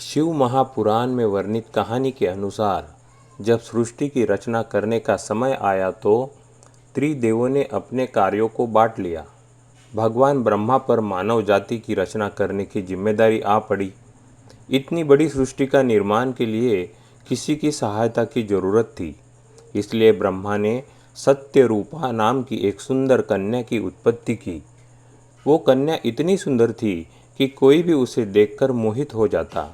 शिव महापुराण में वर्णित कहानी के अनुसार जब सृष्टि की रचना करने का समय आया तो त्रिदेवों ने अपने कार्यों को बांट लिया। भगवान ब्रह्मा पर मानव जाति की रचना करने की जिम्मेदारी आ पड़ी। इतनी बड़ी सृष्टि का निर्माण के लिए किसी की सहायता की जरूरत थी। इसलिए ब्रह्मा ने सत्यरूपा नाम की एक सुंदर कन्या की उत्पत्ति की। वो कन्या इतनी सुंदर थी कि कोई भी उसे देखकर मोहित हो जाता।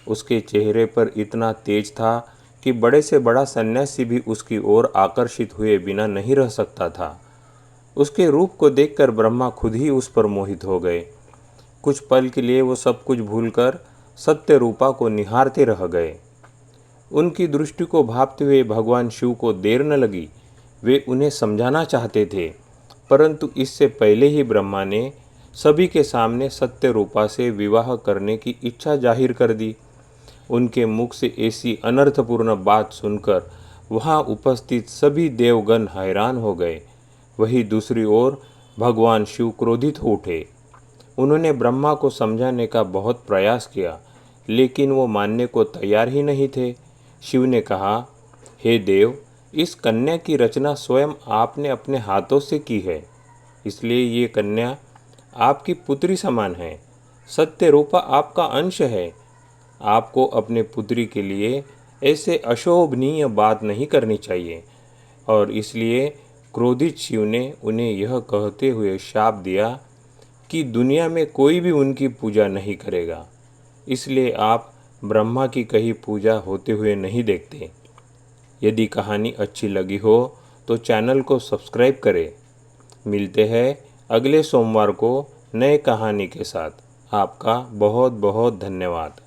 उसके चेहरे पर इतना तेज था कि बड़े से बड़ा सन्यासी भी उसकी ओर आकर्षित हुए बिना नहीं रह सकता था। उसके रूप को देखकर ब्रह्मा खुद ही उस पर मोहित हो गए। कुछ पल के लिए वो सब कुछ भूलकर सत्य रूपा को निहारते रह गए। उनकी दृष्टि को भांपते हुए भगवान शिव को देर न लगी। वे उन्हें समझाना चाहते थे, परंतु इससे पहले ही ब्रह्मा ने सभी के सामने सत्य रूपा से विवाह करने की इच्छा जाहिर कर दी। उनके मुख से ऐसी अनर्थपूर्ण बात सुनकर वहां उपस्थित सभी देवगण हैरान हो गए। वहीं दूसरी ओर भगवान शिव क्रोधित हो उठे। उन्होंने ब्रह्मा को समझाने का बहुत प्रयास किया, लेकिन वो मानने को तैयार ही नहीं थे। शिव ने कहा, हे देव, इस कन्या की रचना स्वयं आपने अपने हाथों से की है, इसलिए ये कन्या आपकी पुत्री समान है। सत्य रूपा आपका अंश है। आपको अपने पुत्री के लिए ऐसे अशोभनीय बात नहीं करनी चाहिए। और इसलिए क्रोधित शिव ने उन्हें यह कहते हुए शाप दिया कि दुनिया में कोई भी उनकी पूजा नहीं करेगा। इसलिए आप ब्रह्मा की कहीं पूजा होते हुए नहीं देखते। यदि कहानी अच्छी लगी हो तो चैनल को सब्सक्राइब करें। मिलते हैं अगले सोमवार को नए कहानी के साथ। आपका बहुत बहुत धन्यवाद।